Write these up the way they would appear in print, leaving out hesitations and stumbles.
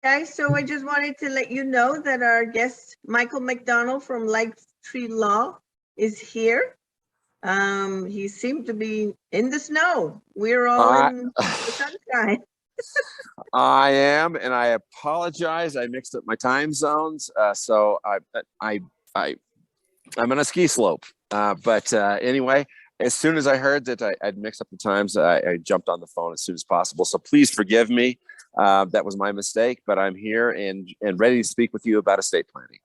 Guys, so I just wanted to let you know that our guest, Michael McDonald from Tree Law, is here. He seemed to be in the snow. We're all in the sunshine. I am, and I apologize. I mixed up my time zones, so I'm on a ski slope. But anyway, as soon as I heard that I'd mixed up the times, I jumped on the phone as soon as possible. So please forgive me. That was my mistake, but I'm here and ready to speak with you about estate planning.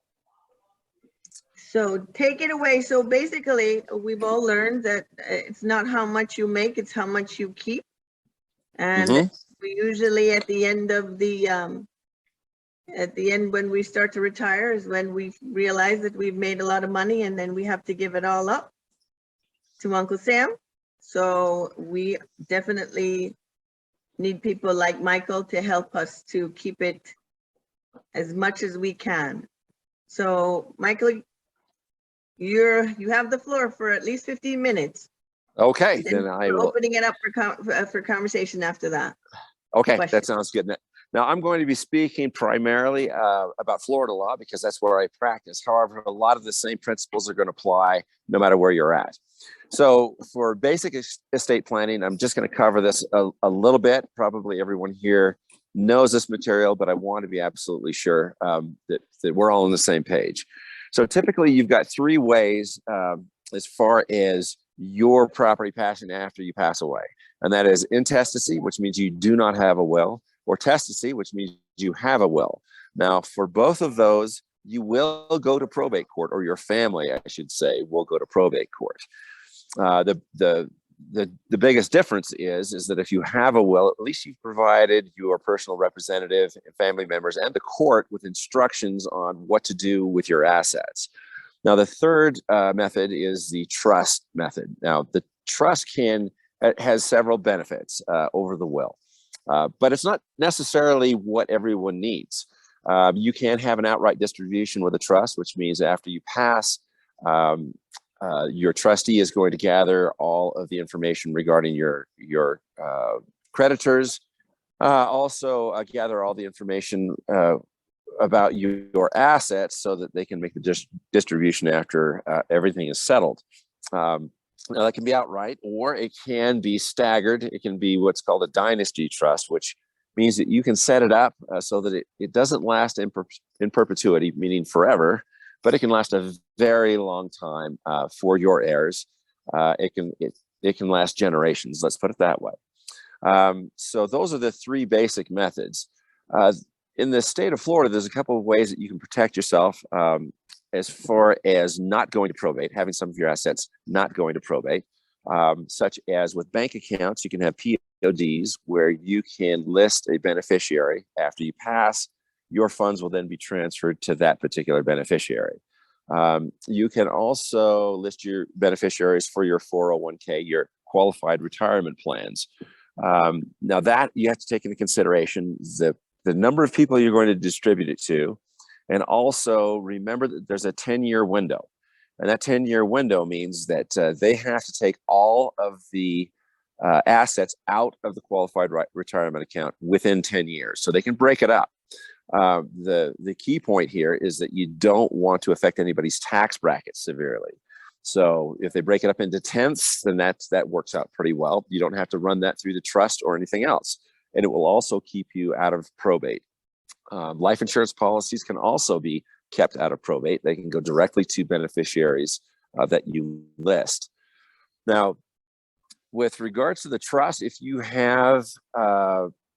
So take it away. So basically, we've all learned that it's not how much you make, it's how much you keep. And we usually at the end when we start to retire is when we realize that we've made a lot of money and then we have to give it all up to Uncle Sam. So we definitely need people like Michael to help us to keep it as much as we can. So Michael, you have the floor for at least 15 minutes. Okay, then I will. Opening it up for conversation after that. Okay, that sounds good. Now, I'm going to be speaking primarily about Florida law because that's where I practice. However, a lot of the same principles are going to apply no matter where you're at. So for basic estate planning, I'm just going to cover this a little bit. Probably everyone here knows this material, but I want to be absolutely sure that we're all on the same page. So typically, you've got three ways as far as your property passing after you pass away. And that is intestacy, which means you do not have a will, or testacy, which means you have a will. Now, for both of those, you will go to probate court, or your family, I should say, will go to probate court. The biggest difference is that if you have a will, at least you've provided your personal representative and family members and the court with instructions on what to do with your assets. Now, the third method is the trust method. Now, the trust has several benefits over the will, but it's not necessarily what everyone needs. You can have an outright distribution with a trust, which means after you pass, your trustee is going to gather all of the information regarding your creditors, also gather all the information about your assets so that they can make the distribution after everything is settled. Now, that can be outright, or it can be staggered. It can be what's called a dynasty trust, which means that you can set it up so that it doesn't last in perpetuity, meaning forever, but it can last a very long time for your heirs. It can last generations, let's put it that way. So those are the three basic methods. In the state of Florida, there's a couple of ways that you can protect yourself as far as not going to probate, having some of your assets not going to probate, such as with bank accounts, you can have PODs where you can list a beneficiary. After you pass, your funds will then be transferred to that particular beneficiary. You can also list your beneficiaries for your 401k, your qualified retirement plans. Now that you have to take into consideration the number of people you're going to distribute it to. And also remember that there's a 10-year window. And that 10-year window means that they have to take all of the assets out of the qualified retirement account within 10 years. So they can break it up. The key point here is that you don't want to affect anybody's tax bracket severely. So if they break it up into tenths, then that works out pretty well. You don't have to run that through the trust or anything else. And it will also keep you out of probate. Life insurance policies can also be kept out of probate. They can go directly to beneficiaries that you list. Now, with regards to the trust, if you have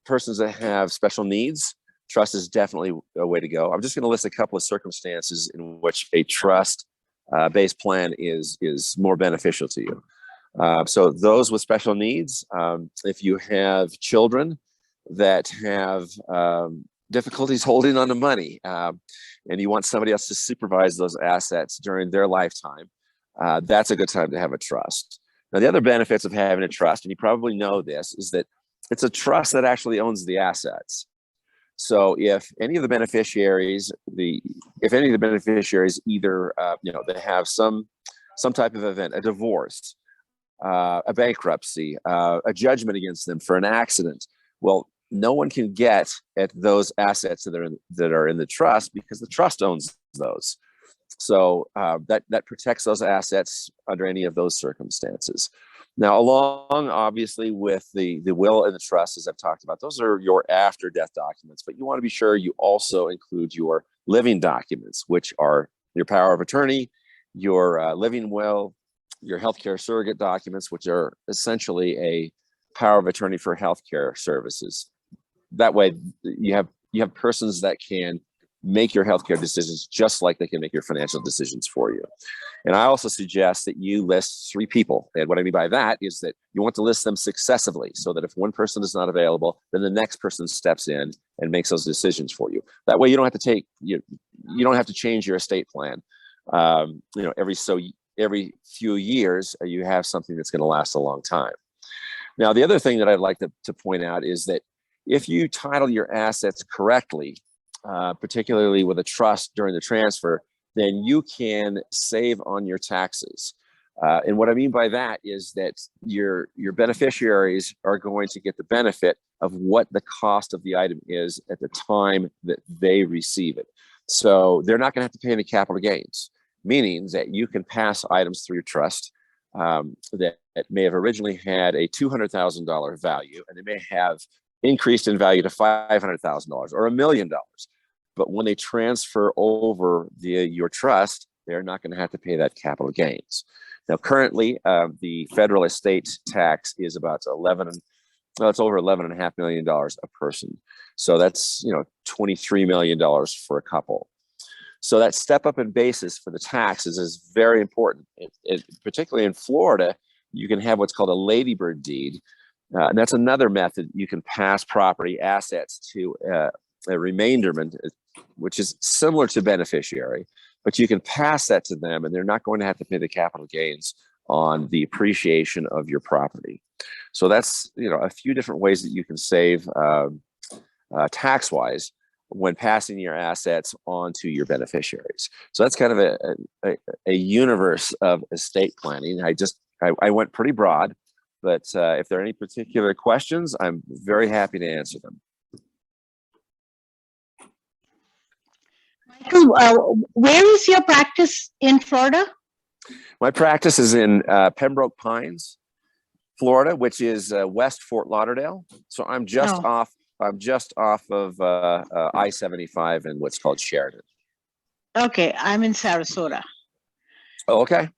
persons that have special needs, trust is definitely a way to go. I'm just going to list a couple of circumstances in which a trust-based plan is more beneficial to you. So those with special needs, if you have children that have difficulties holding on to money, and you want somebody else to supervise those assets during their lifetime, that's a good time to have a trust. Now, the other benefits of having a trust, and you probably know this, is that it's a trust that actually owns the assets. So if any of the beneficiaries, either they have some type of event, a divorce, a bankruptcy, a judgment against them for an accident, well, no one can get at those assets that are in the trust because the trust owns those. So that protects those assets under any of those circumstances. Now, along obviously with the will and the trust, as I've talked about, those are your after death documents, but you want to be sure you also include your living documents, which are your power of attorney, your living will, your healthcare surrogate documents, which are essentially a power of attorney for healthcare services. That way you have persons that can make your healthcare decisions just like they can make your financial decisions for you. And I also suggest that you list 3 people. And what I mean by that is that you want to list them successively so that if one person is not available, then the next person steps in and makes those decisions for you. That way you don't have to you don't have to change your estate plan. Every few years, you have something that's going to last a long time. Now, the other thing that I'd like to point out is that if you title your assets correctly, particularly with a trust during the transfer, then you can save on your taxes. And what I mean by that is that your beneficiaries are going to get the benefit of what the cost of the item is at the time that they receive it. So they're not going to have to pay any capital gains, meaning that you can pass items through your trust that may have originally had a $200,000 value, and they may have increased in value to $500,000 or $1 million. But when they transfer over your trust, they're not going to have to pay that capital gains. Now, currently, the federal estate tax is about it's over $11.5 million a person. So that's, $23 million for a couple. So that step up in basis for the taxes is very important. Particularly in Florida, you can have what's called a ladybird deed. And that's another method you can pass property assets to a remainderment, which is similar to beneficiary, but you can pass that to them and they're not going to have to pay the capital gains on the appreciation of your property. So that's, a few different ways that you can save tax-wise when passing your assets on to your beneficiaries. So that's kind of a universe of estate planning. I went pretty broad, but if there are any particular questions, I'm very happy to answer them. Michael, where is your practice in Florida? My practice is in Pembroke Pines, Florida, which is West Fort Lauderdale. So I'm just off of I-75 in what's called Sheridan. Okay, I'm in Sarasota. Oh, okay.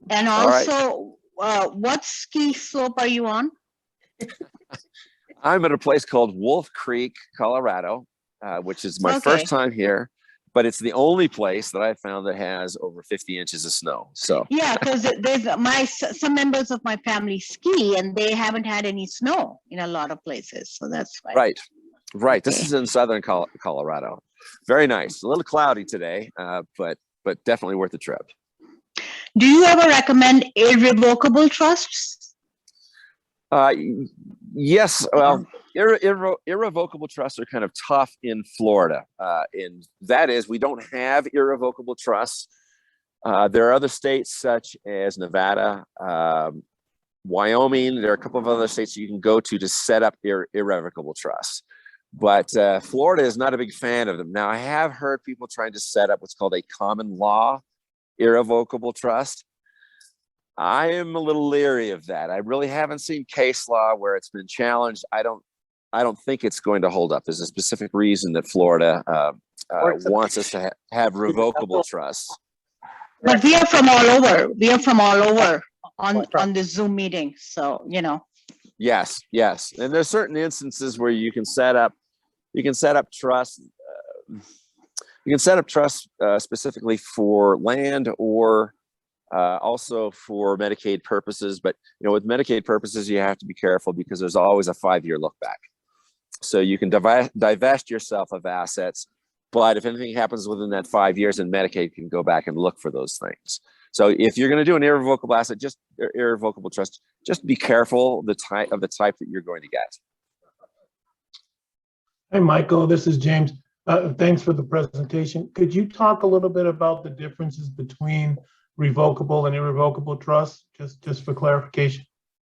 And also, what ski slope are you on? I'm at a place called Wolf Creek, Colorado, which is my first time here. But it's the only place that I found that has over 50 inches of snow. So yeah, because there's some members of my family ski and they haven't had any snow in a lot of places. So that's why. Right. Okay. This is in southern Colorado. Very nice. A little cloudy today, but definitely worth the trip. Do you ever recommend irrevocable trusts? Yes. Well, irrevocable trusts are kind of tough in Florida. And that is, we don't have irrevocable trusts. There are other states such as Nevada, Wyoming. There are a couple of other states you can go to set up irrevocable trusts. But Florida is not a big fan of them. Now, I have heard people trying to set up what's called a common law irrevocable trust. I am a little leery of that. I really haven't seen case law where it's been challenged. I don't think it's going to hold up. There's a specific reason that Florida wants us to have revocable trusts. But we are from all over. We are from all over on the Zoom meeting. So, Yes. And there's certain instances where you can set up trusts. You can set up trusts specifically for land or also for Medicaid purposes. But with Medicaid purposes, you have to be careful because there's always a 5-year look back. So you can divest yourself of assets, but if anything happens within that 5 years, then Medicaid can go back and look for those things. So if you're going to do an irrevocable asset, irrevocable trust, just be careful the type that you're going to get. Hey, Michael, this is James. Thanks for the presentation. Could you talk a little bit about the differences between revocable and irrevocable trusts, just for clarification?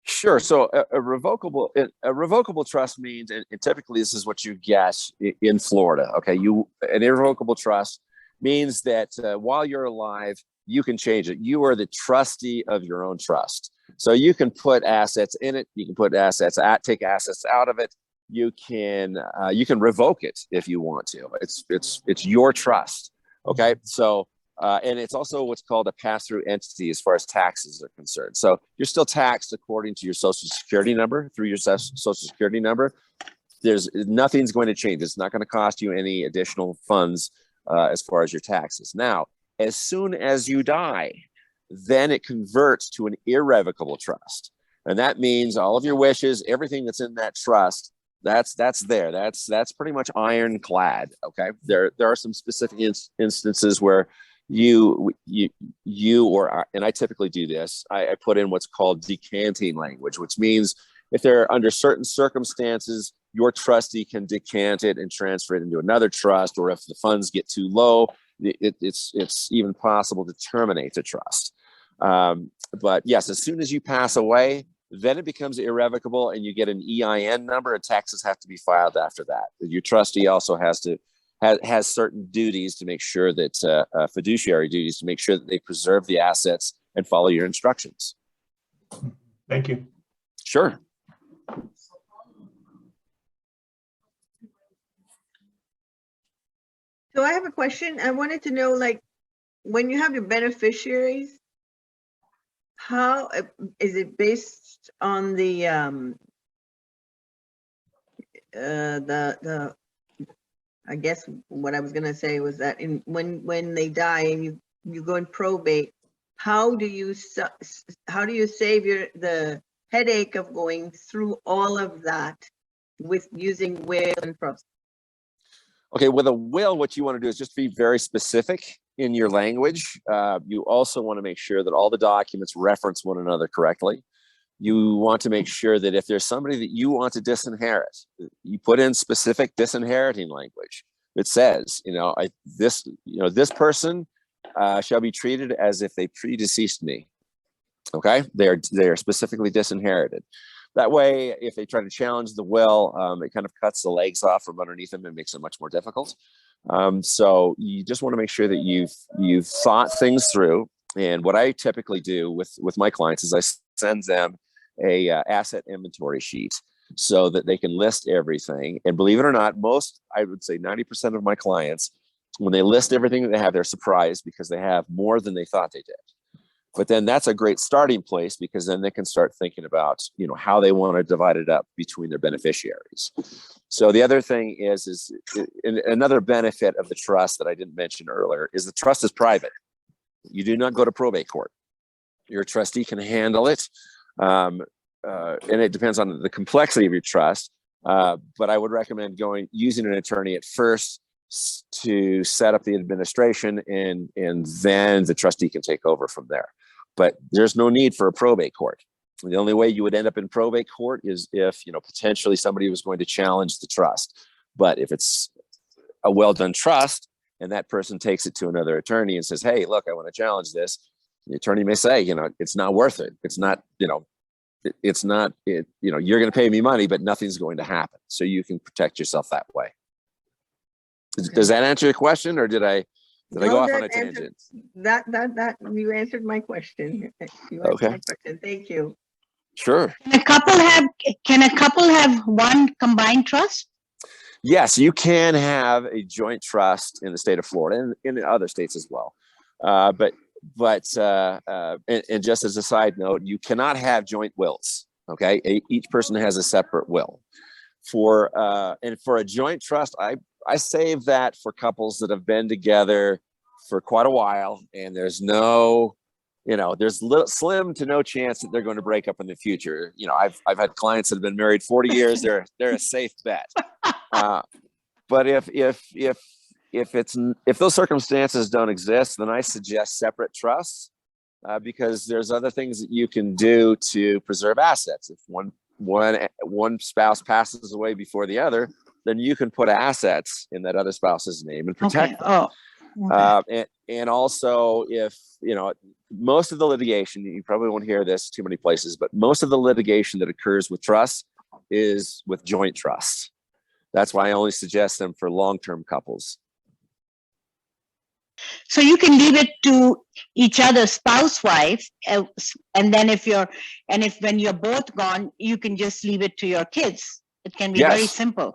Sure. So a revocable trust means, and typically this is what you get in Florida. Okay, an irrevocable trust means that while you're alive, you can change it. You are the trustee of your own trust. So you can put assets in it. You can put assets take assets out of it. You can revoke it if you want to. It's your trust. Okay, so. And it's also what's called a pass-through entity as far as taxes are concerned. So you're still taxed according to your Social Security number, through your Social Security number. Nothing's going to change. It's not going to cost you any additional funds as far as your taxes. Now, as soon as you die, then it converts to an irrevocable trust. And that means all of your wishes, everything that's in that trust, that's there. That's pretty much ironclad. Okay. There are some specific instances where and I typically do this. I put in what's called decanting language, which means if they're under certain circumstances, your trustee can decant it and transfer it into another trust, or if the funds get too low, it's even possible to terminate the trust. But yes, as soon as you pass away, then it becomes irrevocable, and you get an EIN number, and taxes have to be filed after that. Your trustee also has certain duties to make sure that fiduciary duties to make sure that they preserve the assets and follow your instructions. Thank you. Sure. So I have a question. I wanted to know, like, when you have your beneficiaries, how is it based on the I guess what I was gonna say was that when they die and you go in probate, how do you save the headache of going through all of that with using will and trust? Okay, with a will, what you want to do is just be very specific in your language. You also want to make sure that all the documents reference one another correctly. You want to make sure that if there's somebody that you want to disinherit, you put in specific disinheriting language that says, this person shall be treated as if they predeceased me. Okay, they are specifically disinherited. That way, if they try to challenge the will, it kind of cuts the legs off from underneath them and makes it much more difficult. So you just want to make sure that you've thought things through. And what I typically do with my clients is I send them a asset inventory sheet so that they can list everything. And believe it or not, I would say 90% of my clients, when they list everything that they have, they're surprised because they have more than they thought they did. But then that's a great starting place, because then they can start thinking about, how they want to divide it up between their beneficiaries. So the other thing is another benefit of the trust that I didn't mention earlier is the trust is private. You do not go to probate court. Your trustee can handle it. And it depends on the complexity of your trust. But I would recommend using an attorney at first to set up the administration, and then the trustee can take over from there. But there's no need for a probate court. The only way you would end up in probate court is if, potentially somebody was going to challenge the trust. But if it's a well-done trust and that person takes it to another attorney and says, hey, look, I want to challenge this, the attorney may say, it's not worth it. It's not, you're going to pay me money, but nothing's going to happen. So you can protect yourself that way. Does that answer your question, or did I go off on a tangent? That you answered my question. Okay. My question. Thank you. Sure. Can a couple have one combined trust? Yes, you can have a joint trust in the state of Florida and in other states as well. But just as a side note, you cannot have joint wills. Okay, each person has a separate will. For a joint trust, I save that for couples that have been together for quite a while, and there's slim to no chance that they're going to break up in the future. I've had clients that have been married 40 years. They're a safe bet. But if those circumstances don't exist, then I suggest separate trusts, because there's other things that you can do to preserve assets. If one spouse passes away before the other, then you can put assets in that other spouse's name and protect them. Oh, okay. And also, if most of the litigation, you probably won't hear this too many places, but most of the litigation that occurs with trusts is with joint trusts. That's why I only suggest them for long-term couples. So you can leave it to each other, spouse, wife, and then when you're both gone, you can just leave it to your kids. It can be very simple.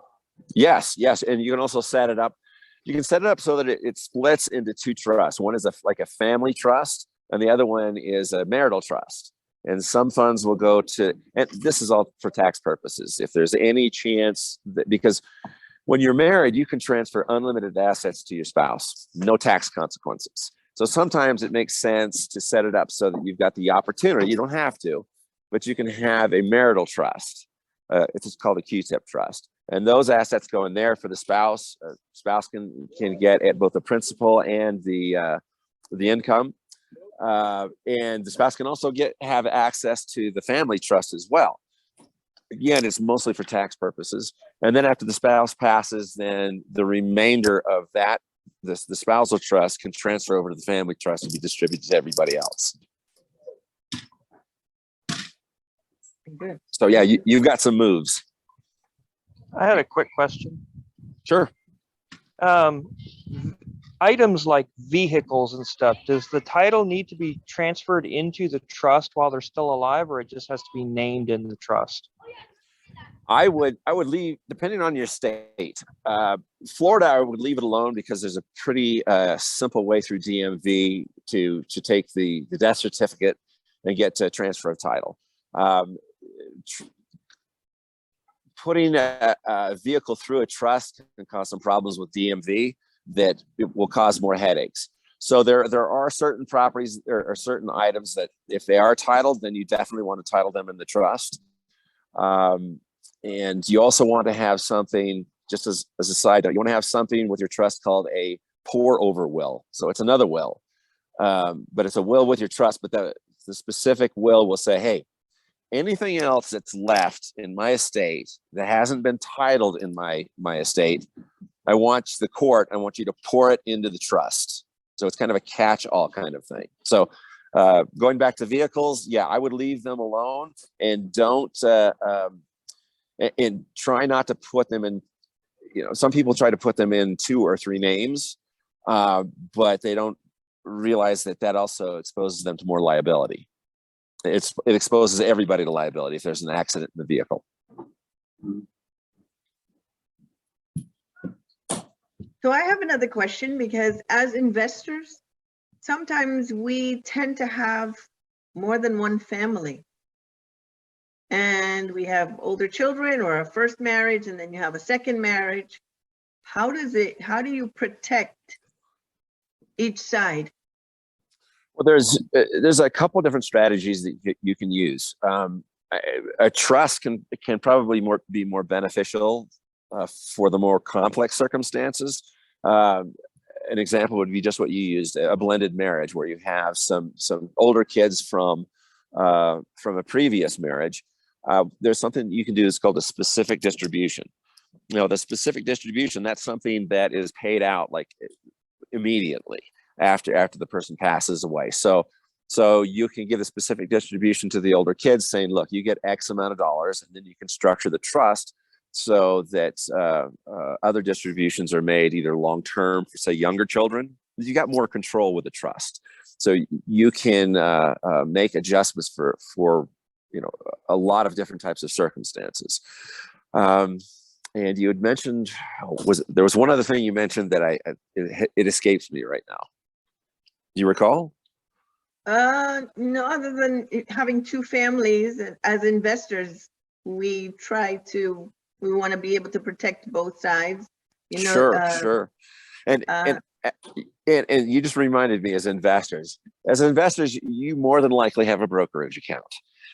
Yes, and you can also set it up. You can set it up so that it splits into two trusts. One is like a family trust, and the other one is a marital trust. And some funds will go to, and this is all for tax purposes. If there's any chance that, because when you're married, you can transfer unlimited assets to your spouse, no tax consequences. So sometimes it makes sense to set it up so that you've got the opportunity. You don't have to, but you can have a marital trust. It's called a Q-tip trust. And those assets go in there for the spouse. Spouse can get at both the principal and the income. And the spouse can also have access to the family trust as well. Again, it's mostly for tax purposes. And then after the spouse passes, then the remainder of that, the spousal trust can transfer over to the family trust and be distributed to everybody else. Good. So yeah, you've got some moves. I had a quick question. Sure. Items like vehicles and stuff, does the title need to be transferred into the trust while they're still alive, or it just has to be named in the trust? I would leave, depending on your state. Florida, I would leave it alone because there's a pretty simple way through DMV to take the death certificate and get to transfer of title. Putting a vehicle through a trust can cause some problems with DMV that it will cause more headaches. So there are certain properties or certain items that if they are titled, then you definitely want to title them in the trust. And you also want to have something, just as a side note, you want to have something with your trust called a pour over will. So it's another will, but it's a will with your trust, but the specific will say, hey, anything else that's left in my estate that hasn't been titled in my estate, I want you to pour it into the trust. So it's kind of a catch-all kind of thing. So going back to vehicles, yeah, I would leave them alone and don't, and try not to put them in, some people try to put them in 2 or 3 names, but they don't realize that also exposes them to more liability. It exposes everybody to liability if there's an accident in the vehicle. So I have another question, because as investors, sometimes we tend to have more than one family. And we have older children or a first marriage, and then you have a second marriage. How do you protect each side? Well, there's a couple of different strategies that you can use. A trust can probably be more beneficial for the more complex circumstances. An example would be just what you used, a blended marriage, where you have some older kids from a previous marriage. There's something you can do that's called a specific distribution. The specific distribution, that's something that is paid out like immediately after the person passes away. So you can give a specific distribution to the older kids saying, look, you get X amount of dollars, and then you can structure the trust so that other distributions are made either long-term for, say, younger children. You got more control with the trust. So you can make adjustments for a lot of different types of circumstances. And you had mentioned, there was one other thing you mentioned that it escapes me right now. Do you recall? No, other than having 2 families, as investors, we want to be able to protect both sides. Sure. And you just reminded me, as investors, you more than likely have a brokerage account.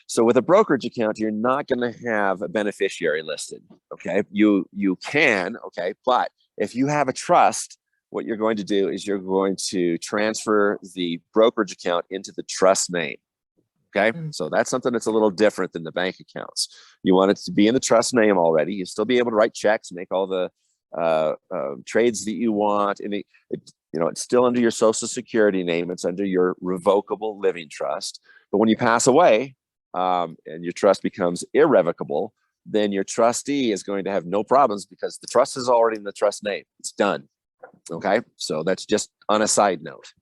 So with a brokerage account, you're not going to have a beneficiary listed. Okay, you can. Okay, but if you have a trust, what you're going to do is you're going to transfer the brokerage account into the trust name. Okay, so that's something that's a little different than the bank accounts. You want it to be in the trust name already. You still be able to write checks, make all the trades that you want, and it's still under your Social Security name. It's under your revocable living trust. But when you pass away, and your trust becomes irrevocable, then your trustee is going to have no problems because the trust is already in the trust name. It's done. Okay, so that's just on a side note.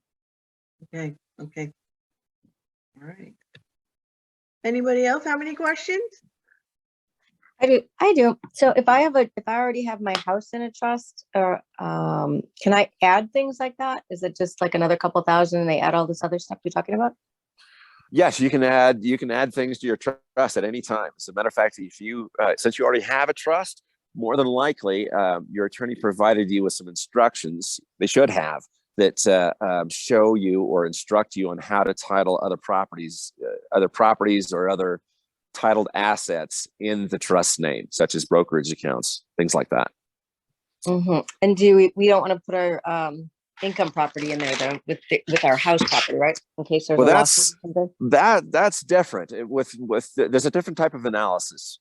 Okay, okay. All right. Anybody else have any questions? I do. So if I already have my house in a trust, or can I add things like that? Is it just like another couple thousand and they add all this other stuff you're talking about? Yes, you can add things to your trust at any time. As a matter of fact, if you since you already have a trust, more than likely your attorney provided you with some instructions. They should have that show you or instruct you on how to title other properties or other titled assets in the trust name, such as brokerage accounts, things like that. Mm-hmm. And we don't want to put our income property in there though, with our house property, right? In case there's Well, a loss or something. that's different. There's a different type of analysis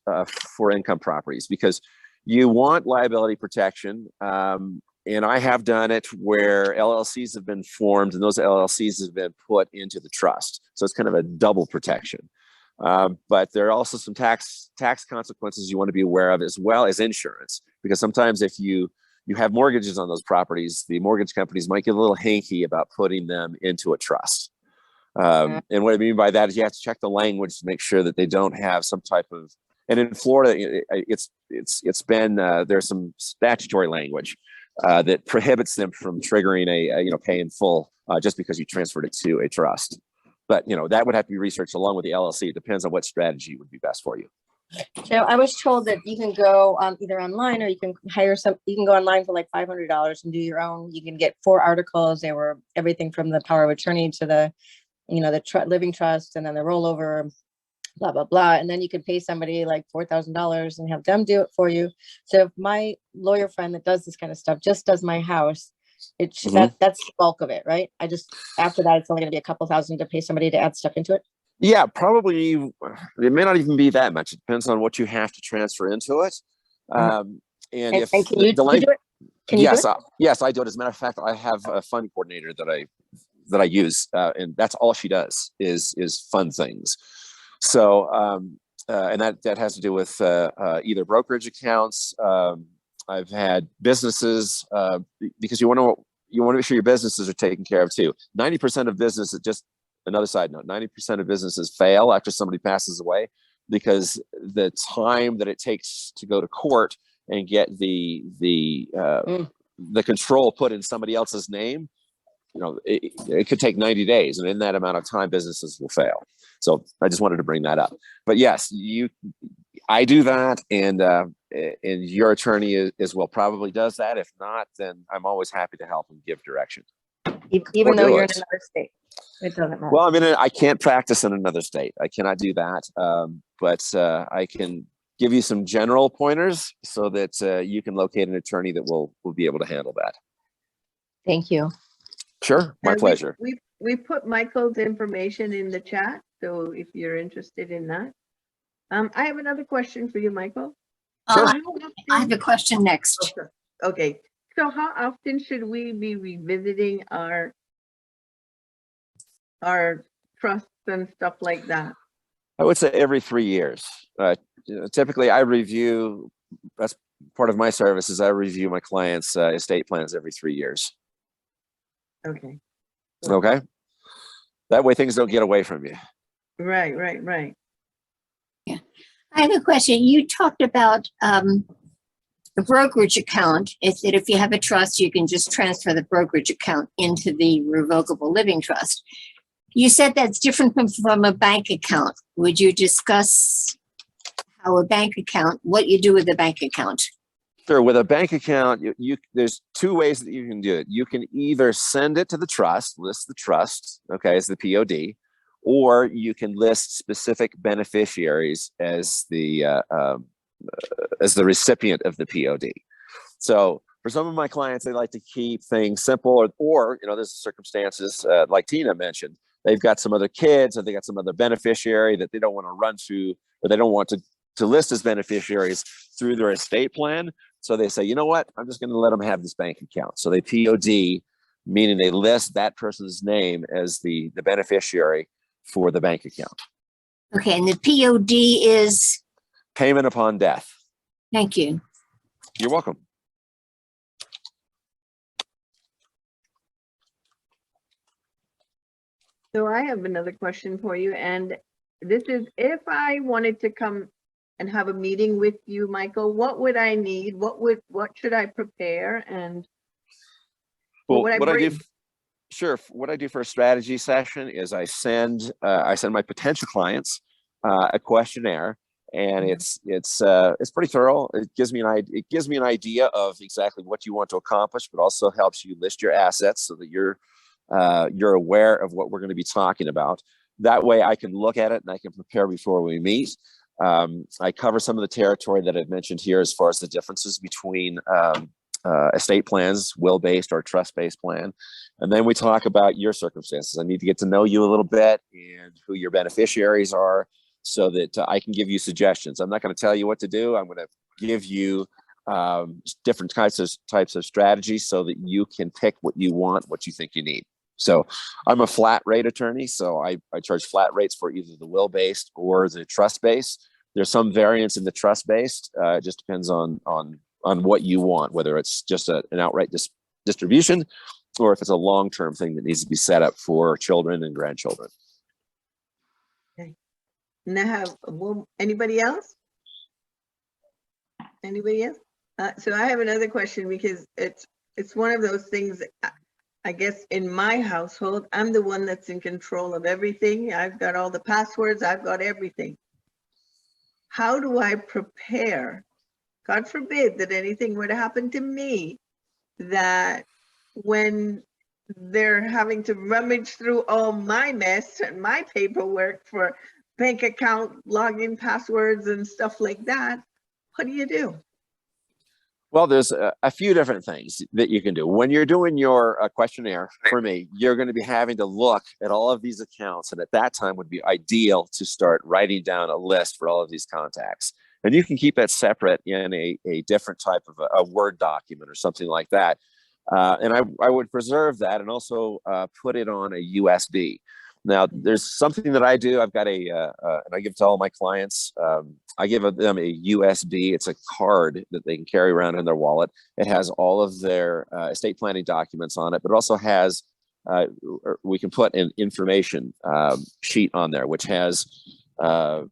for income properties because you want liability protection. And I have done it where LLCs have been formed and those LLCs have been put into the trust. So it's kind of a double protection. But there are also some tax consequences you want to be aware of, as well as insurance, because sometimes if you have mortgages on those properties, the mortgage companies might get a little hanky about putting them into a trust. And what I mean by that is you have to check the language to make sure that they don't have some type of, and in Florida, it's been, there's some statutory language that prohibits them from triggering a pay in full just because you transferred it to a trust. But that would have to be researched along with the LLC. It depends on what strategy would be best for you. So I was told that you can go either online or you can you can go online for like $500 and do your own. You can get 4 articles. They were everything from the power of attorney to the, the living trust and then the rollover, blah, blah, blah. And then you could pay somebody like $4,000 and have them do it for you. So if my lawyer friend that does this kind of stuff just does my house, that's the bulk of it, right? After that, it's only going to be a couple thousand to pay somebody to add stuff into it. Yeah, probably. It may not even be that much. It depends on what you have to transfer into it. And if can you do it? Yes, I do it. As a matter of fact, I have a fund coordinator that I use, and that's all she does is fund things. So, and that has to do with either brokerage accounts. I've had businesses because you want to make sure your businesses are taken care of too. 90% of businesses, just another side note, 90% of businesses fail after somebody passes away because the time that it takes to go to court and get the control put in somebody else's name, it could take 90 days. And in that amount of time, businesses will fail. So I just wanted to bring that up. But yes, I do that. And your attorney as well probably does that. If not, then I'm always happy to help and give direction. Even though you're in another state, it doesn't matter. Well, I can't practice in another state. I cannot do that. But I can give you some general pointers so that you can locate an attorney that will be able to handle that. Thank you. Sure, my pleasure. We put Michael's information in the chat, so if you're interested in that. I have another question for you, Michael. Sure. I have a question next. Okay. So how often should we be revisiting our trusts and stuff like that? I would say every 3 years. Typically, I review. That's part of my service. Is I review my clients' estate plans every 3 years. Okay. Okay. That way, things don't get away from you. Right. Yeah, I have a question. You talked about a brokerage account. Is that if you have a trust, you can just transfer the brokerage account into the revocable living trust. You said that's different from a bank account. Would you discuss how a bank account, what you do with a bank account? Sure. With a bank account, there's 2 ways that you can do it. You can either send it to the trust, list the trust, okay, as the POD, or you can list specific beneficiaries as the recipient of the POD. So for some of my clients, they like to keep things simple, or there's circumstances like Tina mentioned. They've got some other kids, or they got some other beneficiary that they don't want to run through, or they don't want to list as beneficiaries through their estate plan. So they say, you know what, I'm just going to let them have this bank account. So they POD, meaning they list that person's name as the beneficiary for the bank account. Okay, and the POD is, Payment upon death. thank you. You're welcome. So I have another question for you, and this is if I wanted to come and have a meeting with you, Michael, what would I need? What should I prepare? And Well, would I what I do, bring? sure. What I do for a strategy session is I send my potential clients a questionnaire, and it's pretty thorough. It gives me an idea of exactly what you want to accomplish, but also helps you list your assets so that you're aware of what we're going to be talking about. That way I can look at it and I can prepare before we meet. I cover some of the territory that I've mentioned here as far as the differences between estate plans, will-based or trust-based plan. And then we talk about your circumstances. I need to get to know you a little bit and who your beneficiaries are so that I can give you suggestions. I'm not going to tell you what to do. I'm going to give you different types of strategies so that you can pick what you want, what you think you need. So I'm a flat rate attorney. So I charge flat rates for either the will-based or the trust-based. There's some variance in the trust-based. It just depends on what you want, whether it's just an outright distribution or if it's a long-term thing that needs to be set up for children and grandchildren. Okay. Now, anybody else? Anybody else? So I have another question because it's one of those things. I guess in my household, I'm the one that's in control of everything. I've got all the passwords. I've got everything. How do I prepare? God forbid that anything would happen to me, that when they're having to rummage through all my mess and my paperwork for bank account login passwords and stuff like that, what do you do? Well, there's a few different things that you can do. When you're doing your questionnaire for me, you're going to be having to look at all of these accounts. And at that time would be ideal to start writing down a list for all of these contacts. And you can keep that separate in a different type of a Word document or something like that. And I would preserve that and also put it on a USB. Now, there's something that I do. I've got and I give to all my clients. I give them a USB. It's a card that they can carry around in their wallet. It has all of their estate planning documents on it, but it also has, we can put an information sheet on there, which has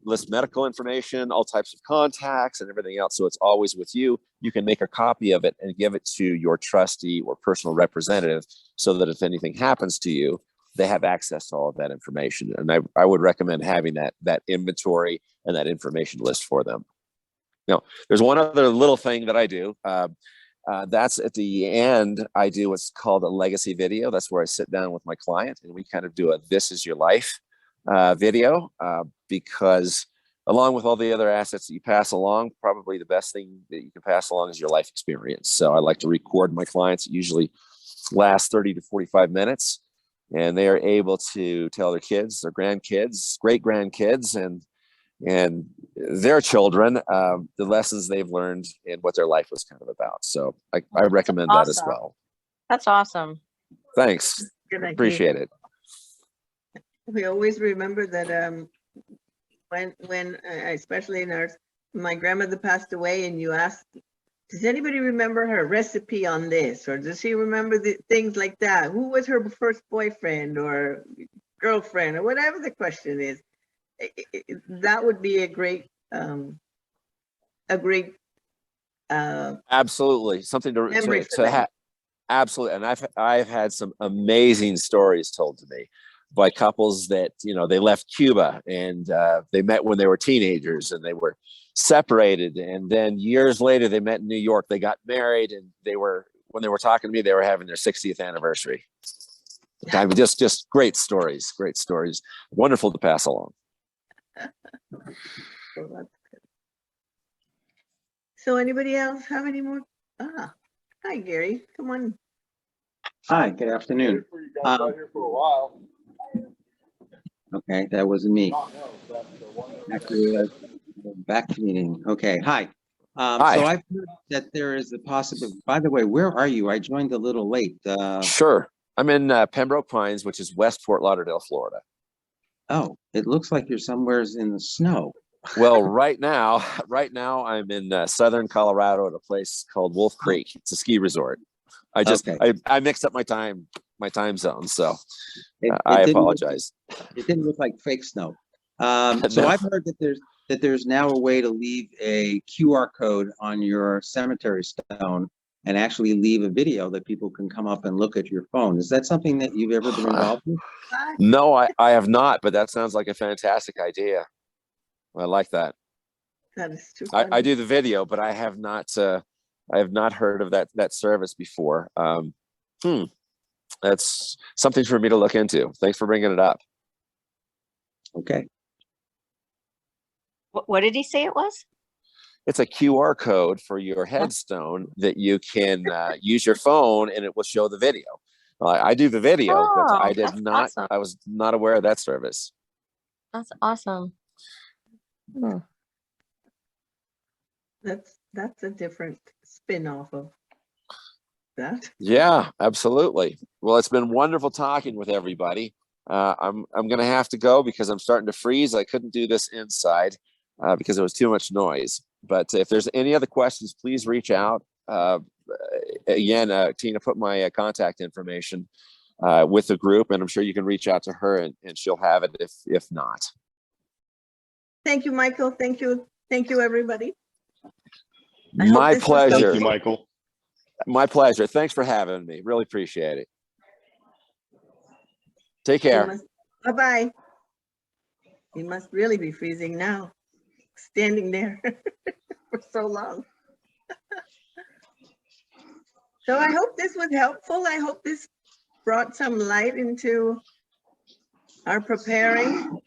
list medical information, all types of contacts and everything else. So it's always with you. You can make a copy of it and give it to your trustee or personal representative so that if anything happens to you, they have access to all of that information. And I would recommend having that inventory and that information list for them. Now, there's one other little thing that I do. That's at the end, I do what's called a legacy video. That's where I sit down with my client and we kind of do a "This is your life" video, because along with all the other assets that you pass along, probably the best thing that you can pass along is your life experience. So I like to record my clients. It usually lasts 30 to 45 minutes. And they are able to tell their kids, their grandkids, great grandkids, and their children the lessons they've learned and what their life was kind of about. So I recommend that as well. That's awesome. Thanks. Good idea. Appreciate it. We always remember that when especially my grandmother passed away, and you asked, does anybody remember her recipe on this? Or does she remember the things like that? Who was her first boyfriend or girlfriend or whatever the question is? That would be a great Absolutely. Something memory for to them. have. Absolutely. And I've had some amazing stories told to me by couples that, they left Cuba and they met when they were teenagers and they were separated. And then years later, they met in New York. They got married and when they were talking to me, they were having their 60th anniversary. I mean, just great stories, wonderful to pass along. So anybody else have any more? Hi, Gary, come on. Hi, good afternoon. Okay, that wasn't me. Back to meeting. Okay, hi. Hi. So I've heard that there is a possibility, by the way, where are you? I joined a little late. Sure. I'm in Pembroke Pines, which is West Fort Lauderdale, Florida. Oh, it looks like you're somewheres in the snow. Well, right now I'm in southern Colorado at a place called Wolf Creek. It's a ski resort. Okay. I mixed up my time zones, so It I didn't look- apologize. It didn't look like fake snow. So No. I've heard that there's now a way to leave a QR code on your cemetery stone and actually leave a video that people can come up and look at your phone. Is that something that you've ever been involved with? No, I have not, but that sounds like a fantastic idea. I like that. That is too I funny. do the video, but I have not heard of that service before. That's something for me to look into. Thanks for bringing it up. Okay. What did he say it was? It's a QR code for your headstone that you can use your phone and it will show the video. I do the video, but Oh, I did that's not. awesome. I was not aware of that service. That's awesome. Hmm. That's a different spin off of that. Yeah, absolutely. Well, it's been wonderful talking with everybody. I'm going to have to go because I'm starting to freeze. I couldn't do this inside because there was too much noise. But if there's any other questions, please reach out. Again, Tina put my contact information with the group, and I'm sure you can reach out to her and she'll have it if not. Thank you, Michael. Thank you, everybody. I hope My this was pleasure. helpful. Thank you, Michael. My pleasure. Thanks for having me. Really appreciate it. Take care. Bye-bye. You must really be freezing now, standing there for so long. So I hope this was helpful. I hope this brought some light into our preparing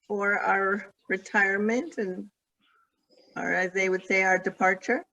for our retirement and, or as they would say, our departure.